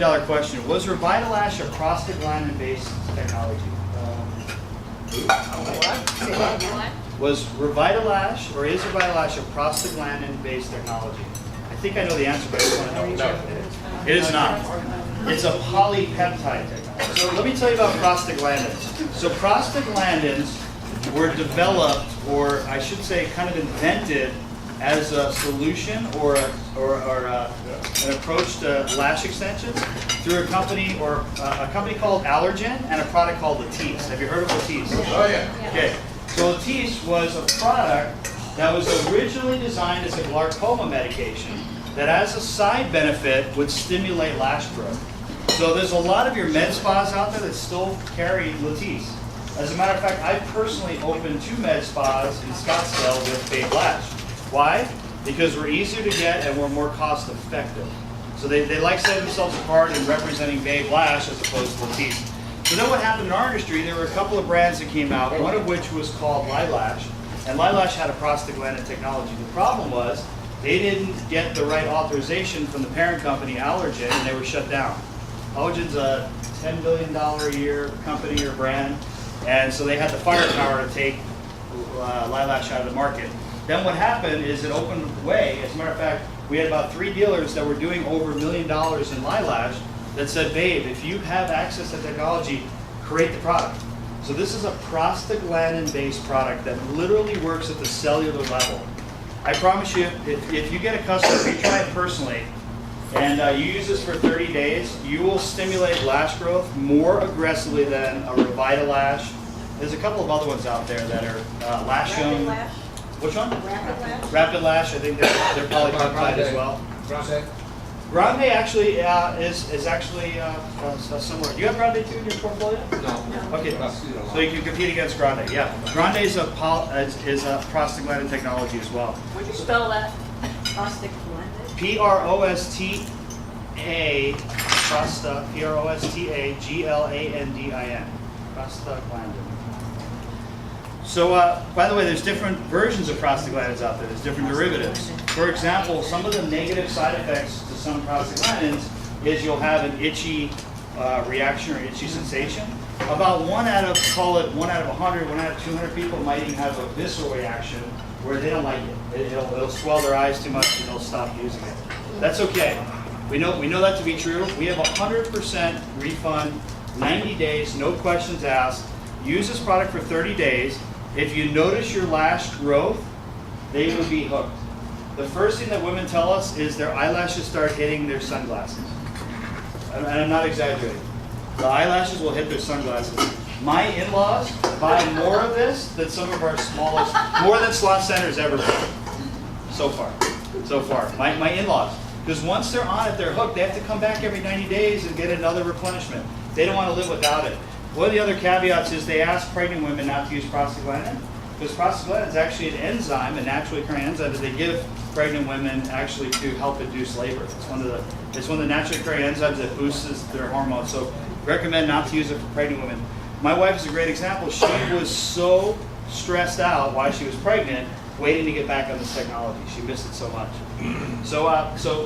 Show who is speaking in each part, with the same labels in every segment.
Speaker 1: million question. Was Revitalash a prostaglandin-based technology? Was Revitalash, or is Revitalash a prostaglandin-based technology? I think I know the answer, but I just want to know. No, it is not. It's a polypeptide technology. So let me tell you about prostaglandins. So prostaglandins were developed, or I should say kind of invented, as a solution or an approach to lash extensions through a company called Allergen and a product called Latisse. Have you heard of Latisse?
Speaker 2: Oh yeah.
Speaker 1: Okay. So Latisse was a product that was originally designed as a glaucoma medication that, as a side benefit, would stimulate lash growth. So there's a lot of your med spas out there that still carry Latisse. As a matter of fact, I personally opened 2 med spas in Scottsdale with Babe Lash. Why? Because we're easier to get and we're more cost effective. So they like setting themselves apart and representing Babe Lash as opposed to Latisse. So then what happened in our industry, there were a couple of brands that came out, one of which was called Lilash. And Lilash had a prostaglandin technology. The problem was they didn't get the right authorization from the parent company, Allergen, and they were shut down. Allergen's a $10 billion a year company or brand, and so they had the firepower to take Lilash out of the market. Then what happened is it opened the way. As a matter of fact, we had about 3 dealers that were doing over $1 million in Lilash that said, Babe, if you have access to technology, create the product. So this is a prostaglandin-based product that literally works at the cellular level. I promise you, if you get a customer, if you try it personally, and you use this for 30 days, you will stimulate lash growth more aggressively than a Revitalash. There's a couple of other ones out there that are Lashone.
Speaker 3: Lash?
Speaker 1: Which one?
Speaker 3: Rapid Lash?
Speaker 1: Revitalash, I think they're polypeptide as well. Grande actually is actually similar. Do you have Grande too in your portfolio?
Speaker 2: No.
Speaker 1: Okay, so you can compete against Grande. Yeah, Grande is a prostaglandin technology as well.
Speaker 3: Would you spell that? Prostiglandin?
Speaker 1: P-R-O-S-T-A, P-R-O-S-T-A-G-L-A-N-D-I-N. Prostaglandin. So, by the way, there's different versions of prostaglandins out there. There's different derivatives. For example, some of the negative side effects to some prostaglandins is you'll have an itchy reaction or itchy sensation. About 1 out of, call it 1 out of 100, 1 out of 200 people might even have a visceral reaction where they don't like it. It'll swell their eyes too much and they'll stop using it. That's okay. We know that to be true. We have 100% refund, 90 days, no questions asked. Use this product for 30 days. If you notice your lash growth, they will be hooked. The first thing that women tell us is their eyelashes start hitting their sunglasses. And I'm not exaggerating. The eyelashes will hit their sunglasses. My in-laws buy more of this than some of our smallest, more than Salon Center's ever bought. So far. My in-laws. Because once they're on it, they're hooked. They have to come back every 90 days and get another replenishment. They don't want to live without it. One of the other caveats is they ask pregnant women not to use prostaglandin, because prostaglandin is actually an enzyme, a naturally occurring enzyme that they give pregnant women actually to help induce labor. It's one of the naturally occurring enzymes that boosts their hormones. So recommend not to use it for pregnant women. My wife is a great example. She was so stressed out while she was pregnant, waiting to get back on this technology. She missed it so much. So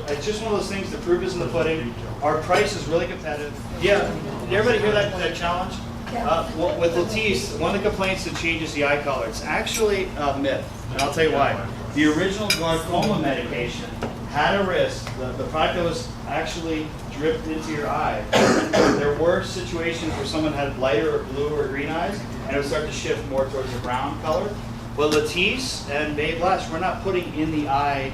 Speaker 1: it's just one of those things. The proof is in the pudding. Our price is really competitive. Yeah. Did everybody hear that challenge? Well, with Latisse, one of the complaints that changes the eye color. It's actually a myth, and I'll tell you why. The original glaucoma medication had a risk. The product that was actually dripped into your eye. There were situations where someone had lighter or blue or green eyes, and it would start to shift more towards the brown color. Well, Latisse and Babe Lash, we're not putting in the eye.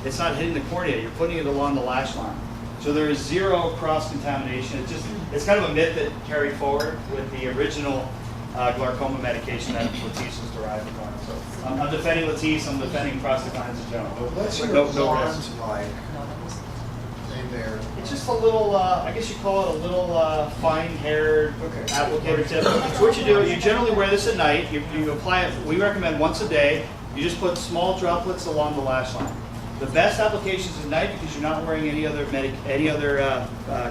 Speaker 1: It's not hitting the cornea. You're putting it along the lash line. So there is zero cross-contamination. It's kind of a myth that carried forward with the original glaucoma medication that Latisse was derived from. So I'm defending Latisse. I'm defending prostaglandins in general.
Speaker 2: What's your
Speaker 1: no
Speaker 2: blonde
Speaker 1: risk.
Speaker 2: like? There.
Speaker 1: It's just a little, I guess you call it a little fine-haired applicator tip. So what you do, you generally wear this at night. You apply it, we recommend once a day. You just put small droplets along the lash line. The best application is at night because you're not wearing any other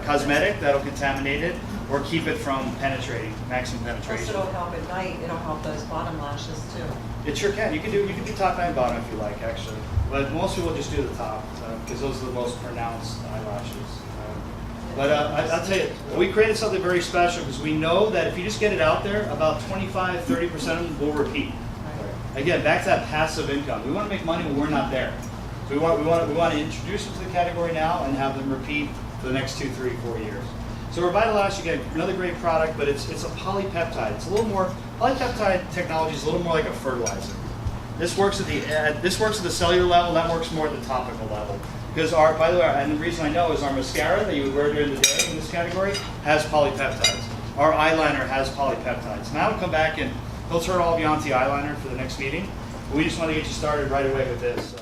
Speaker 1: cosmetic that'll contaminate it or keep it from penetrating, maximum penetration.
Speaker 3: Plus it'll help at night, it'll help those bottom lashes too.
Speaker 1: It sure can. You can do top and bottom if you like, actually. But most people just do the top because those are the most pronounced eyelashes. But I'll tell you, we created something very special because we know that if you just get it out there, about 25, 30% of them will repeat. Again, back to that passive income. We want to make money when we're not there. So we want to introduce them to the category now and have them repeat for the next 2, 3, 4 years. So Revitalash, again, another great product, but it's a polypeptide. It's a little more, polypeptide technology is a little more like a fertilizer. This works at the cellular level, that works more at the topical level. Because by the way, and the reason I know is our mascara that you would wear during the day in this category has polypeptides. Our eyeliner has polypeptides. Now I'll come back and he'll turn all of you onto the eyeliner for the next meeting. But we just want to get you started right away with this. So.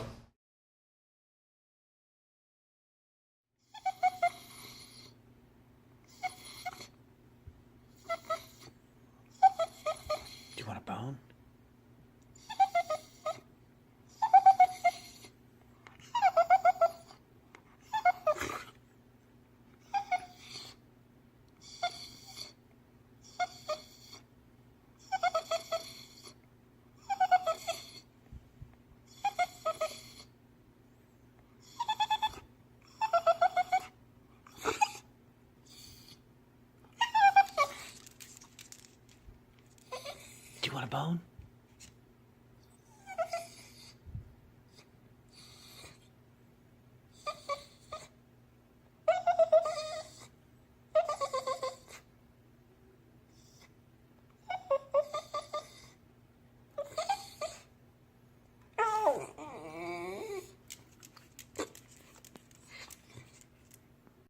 Speaker 4: Do you want a bone? Do you want a bone?